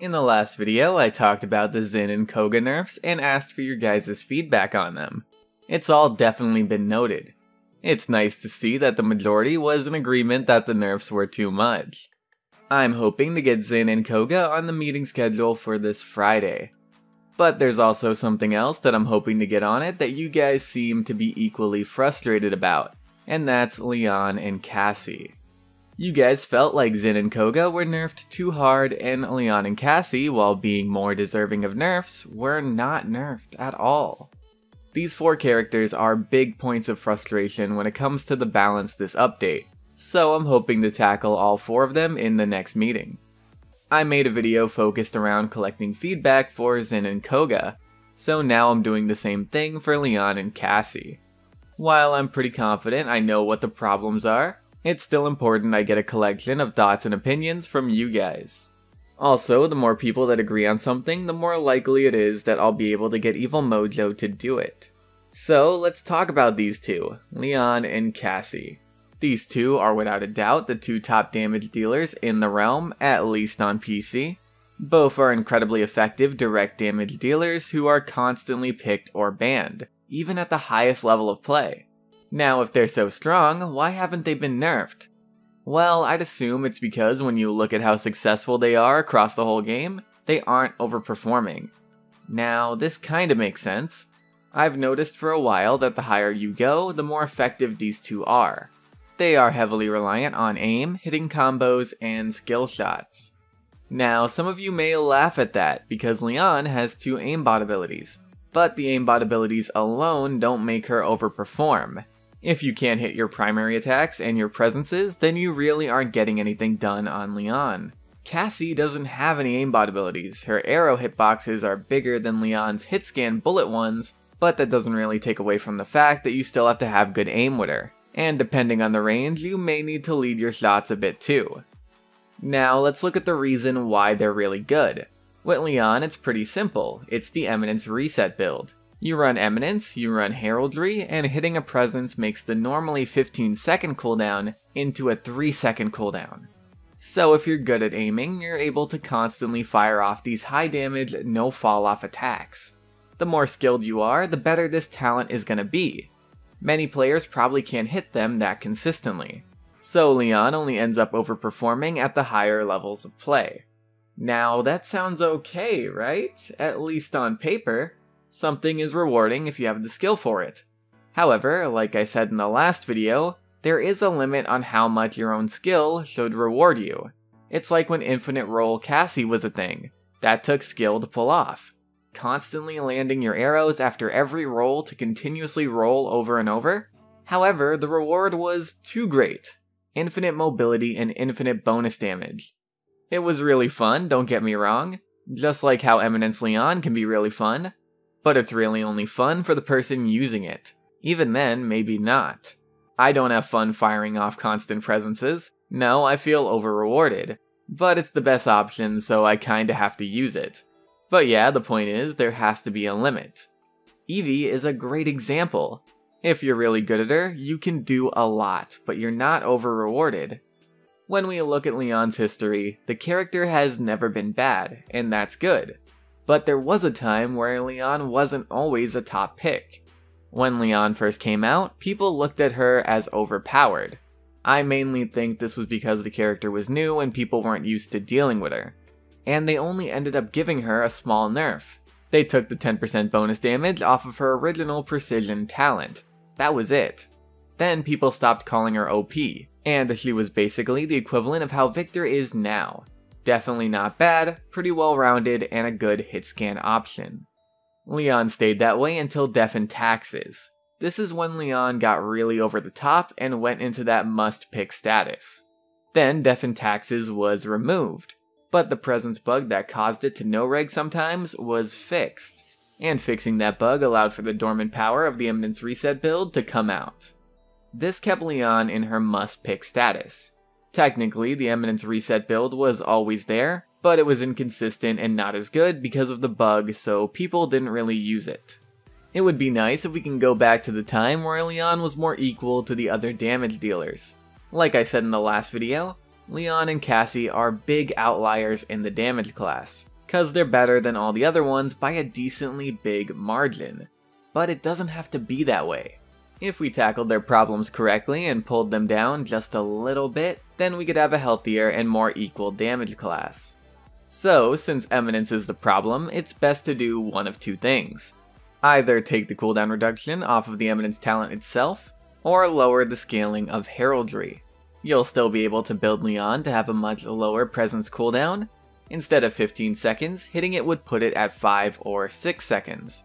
In the last video, I talked about the Zhin and Koga nerfs and asked for your guys' feedback on them. It's all definitely been noted. It's nice to see that the majority was in agreement that the nerfs were too much. I'm hoping to get Zhin and Koga on the meeting schedule for this Friday. But there's also something else that I'm hoping to get on it that you guys seem to be equally frustrated about, and that's Lian and Cassie. You guys felt like Zhin and Koga were nerfed too hard, and Lian and Cassie, while being more deserving of nerfs, were not nerfed at all. These four characters are big points of frustration when it comes to the balance this update, so I'm hoping to tackle all four of them in the next meeting. I made a video focused around collecting feedback for Zhin and Koga, so now I'm doing the same thing for Lian and Cassie. While I'm pretty confident I know what the problems are, it's still important I get a collection of thoughts and opinions from you guys. Also, the more people that agree on something, the more likely it is that I'll be able to get Evil Mojo to do it. So let's talk about these two, Lian and Cassie. These two are without a doubt the two top damage dealers in the realm, at least on PC. Both are incredibly effective direct damage dealers who are constantly picked or banned, even at the highest level of play. Now, if they're so strong, why haven't they been nerfed? Well, I'd assume it's because when you look at how successful they are across the whole game, they aren't overperforming. Now, this kinda makes sense. I've noticed for a while that the higher you go, the more effective these two are. They are heavily reliant on aim, hitting combos, and skill shots. Now, some of you may laugh at that because Lian has two aimbot abilities, but the aimbot abilities alone don't make her overperform. If you can't hit your primary attacks and your presences, then you really aren't getting anything done on Lian. Cassie doesn't have any aimbot abilities. Her arrow hitboxes are bigger than Lian's hit scan bullet ones, but that doesn't really take away from the fact that you still have to have good aim with her. And depending on the range, you may need to lead your shots a bit too. Now let's look at the reason why they're really good. With Lian, it's pretty simple. It's the Eminence reset build. You run Eminence, you run Heraldry, and hitting a presence makes the normally 15-second cooldown into a 3-second cooldown. So if you're good at aiming, you're able to constantly fire off these high damage, no fall off attacks. The more skilled you are, the better this talent is gonna be. Many players probably can't hit them that consistently. So Lian only ends up overperforming at the higher levels of play. Now that sounds okay, right? At least on paper. Something is rewarding if you have the skill for it. However, like I said in the last video, there is a limit on how much your own skill should reward you. It's like when Infinite Roll Cassie was a thing. That took skill to pull off. Constantly landing your arrows after every roll to continuously roll over and over. However, the reward was too great. Infinite mobility and infinite bonus damage. It was really fun, don't get me wrong. Just like how Eminence Lian can be really fun. But it's really only fun for the person using it. Even then, maybe not. I don't have fun firing off constant presences. No, I feel over-rewarded. But it's the best option, so I kinda have to use it. But yeah, the point is, there has to be a limit. Evie is a great example. If you're really good at her, you can do a lot, but you're not over-rewarded. When we look at Lian's history, the character has never been bad, and that's good. But there was a time where Lian wasn't always a top pick. When Lian first came out, people looked at her as overpowered. I mainly think this was because the character was new and people weren't used to dealing with her. And they only ended up giving her a small nerf. They took the 10% bonus damage off of her original precision talent. That was it. Then people stopped calling her OP, and she was basically the equivalent of how Victor is now. Definitely not bad, pretty well rounded, and a good hit scan option. Lian stayed that way until Death and Taxes. This is when Lian got really over the top and went into that must pick status. Then Death and Taxes was removed, but the presence bug that caused it to no-reg sometimes was fixed, and fixing that bug allowed for the dormant power of the Eminence reset build to come out. This kept Lian in her must pick status. Technically, the Eminence reset build was always there, but it was inconsistent and not as good because of the bug, so people didn't really use it. It would be nice if we can go back to the time where Lian was more equal to the other damage dealers. Like I said in the last video, Lian and Cassie are big outliers in the damage class. cause they're better than all the other ones by a decently big margin. But it doesn't have to be that way. If we tackled their problems correctly and pulled them down just a little bit, then we could have a healthier and more equal damage class. So, since Eminence is the problem, it's best to do one of two things. Either take the cooldown reduction off of the Eminence talent itself, or lower the scaling of Heraldry. You'll still be able to build Lian to have a much lower presence cooldown. Instead of 15 seconds, hitting it would put it at 5 or 6 seconds.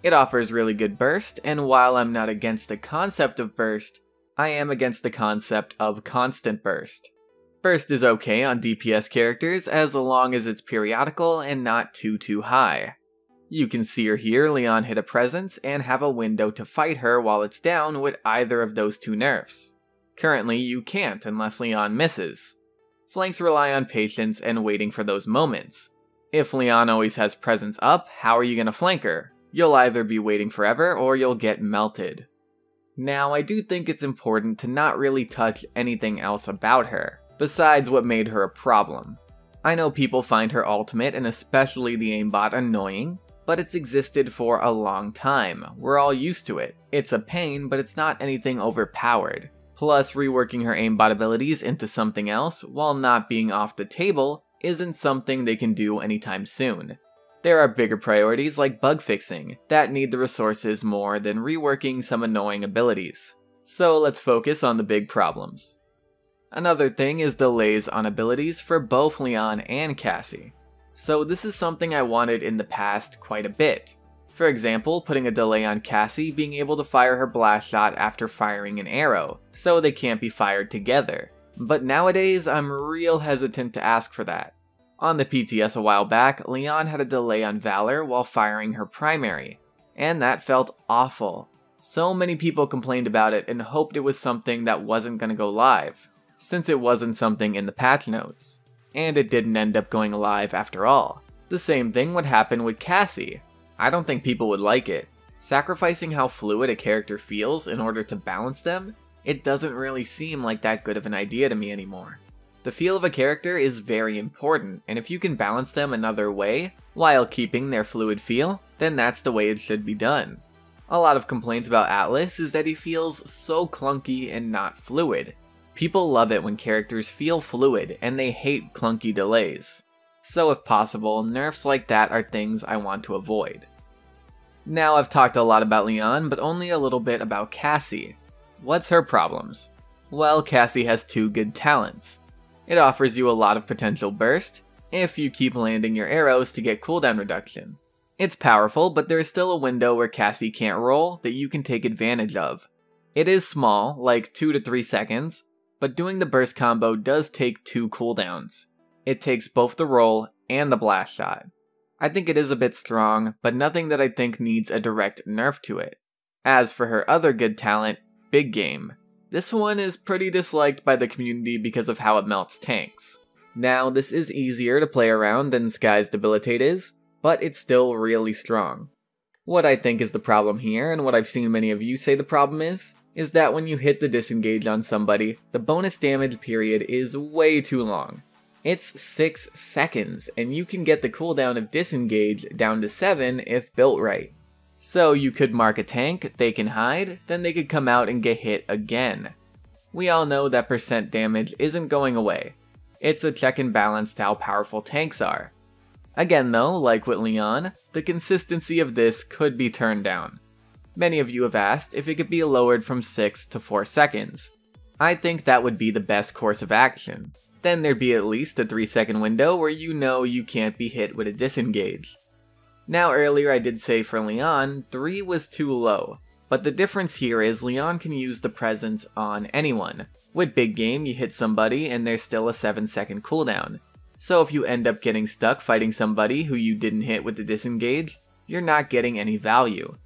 It offers really good burst, and while I'm not against the concept of burst, I am against the concept of constant burst. Burst is okay on DPS characters as long as it's periodical and not too high. You can see or hear Lian hit a presence and have a window to fight her while it's down with either of those two nerfs. Currently, you can't unless Lian misses. Flanks rely on patience and waiting for those moments. If Lian always has presence up, how are you gonna flank her? You'll either be waiting forever or you'll get melted. Now, I do think it's important to not really touch anything else about her, besides what made her a problem. I know people find her ultimate and especially the aimbot annoying, but it's existed for a long time. We're all used to it. It's a pain, but it's not anything overpowered. Plus, reworking her aimbot abilities into something else while not being off the table isn't something they can do anytime soon. There are bigger priorities like bug fixing that need the resources more than reworking some annoying abilities. So let's focus on the big problems. Another thing is delays on abilities for both Lian and Cassie. So this is something I wanted in the past quite a bit. For example, putting a delay on Cassie being able to fire her blast shot after firing an arrow, so they can't be fired together. But nowadays, I'm real hesitant to ask for that. On the PTS a while back, Lian had a delay on Valor while firing her primary, and that felt awful. So many people complained about it and hoped it was something that wasn't gonna go live, since it wasn't something in the patch notes. And it didn't end up going live after all. The same thing would happen with Cassie. I don't think people would like it. Sacrificing how fluid a character feels in order to balance them, it doesn't really seem like that good of an idea to me anymore. The feel of a character is very important, and if you can balance them another way, while keeping their fluid feel, then that's the way it should be done. A lot of complaints about Atlas is that he feels so clunky and not fluid. People love it when characters feel fluid, and they hate clunky delays. So if possible, nerfs like that are things I want to avoid. Now I've talked a lot about Lian, but only a little bit about Cassie. What's her problems? Well, Cassie has two good talents. It offers you a lot of potential burst, if you keep landing your arrows to get cooldown reduction. It's powerful, but there is still a window where Cassie can't roll that you can take advantage of. It is small, like 2 to 3 seconds, but doing the burst combo does take 2 cooldowns. It takes both the roll and the blast shot. I think it is a bit strong, but nothing that I think needs a direct nerf to it. As for her other good talent, Big Game. This one is pretty disliked by the community because of how it melts tanks. Now, this is easier to play around than Sky's Debilitate is, but it's still really strong. What I think is the problem here, and what I've seen many of you say the problem is that when you hit the disengage on somebody, the bonus damage period is way too long. It's 6 seconds, and you can get the cooldown of disengage down to 7 if built right. So you could mark a tank, they can hide, then they could come out and get hit again. We all know that percent damage isn't going away. It's a check and balance to how powerful tanks are. Again though, like with Lian, the consistency of this could be turned down. Many of you have asked if it could be lowered from 6 to 4 seconds. I think that would be the best course of action. Then there'd be at least a 3-second window where you know you can't be hit with a disengage. Now earlier I did say for Lian, 3 was too low, but the difference here is Lian can use the presence on anyone. With Big Game you hit somebody and there's still a 7-second cooldown. So if you end up getting stuck fighting somebody who you didn't hit with the disengage, you're not getting any value.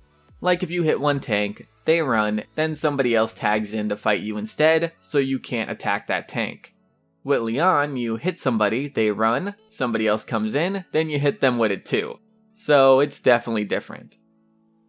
Like if you hit one tank, they run, then somebody else tags in to fight you instead, so you can't attack that tank. With Lian, you hit somebody, they run, somebody else comes in, then you hit them with it too. So it's definitely different.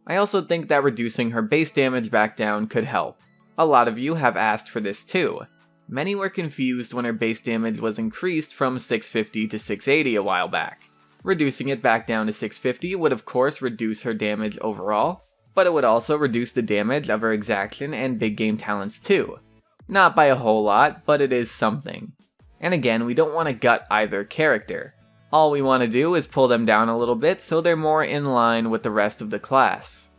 I also think that reducing her base damage back down could help. A lot of you have asked for this too. Many were confused when her base damage was increased from 650 to 680 a while back. Reducing it back down to 650 would of course reduce her damage overall, but it would also reduce the damage of her exaction and big game talents too. Not by a whole lot, but it is something. And again, we don't want to gut either character. All we want to do is pull them down a little bit so they're more in line with the rest of the class.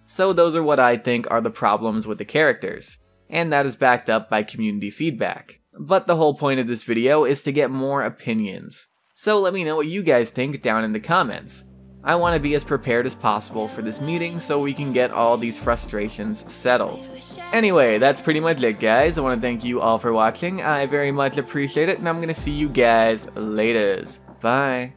So those are what I think are the problems with the characters, and that is backed up by community feedback. But the whole point of this video is to get more opinions. So let me know what you guys think down in the comments. I want to be as prepared as possible for this meeting so we can get all these frustrations settled. Anyway, that's pretty much it guys. I want to thank you all for watching. I very much appreciate it, and I'm going to see you guys later. Bye.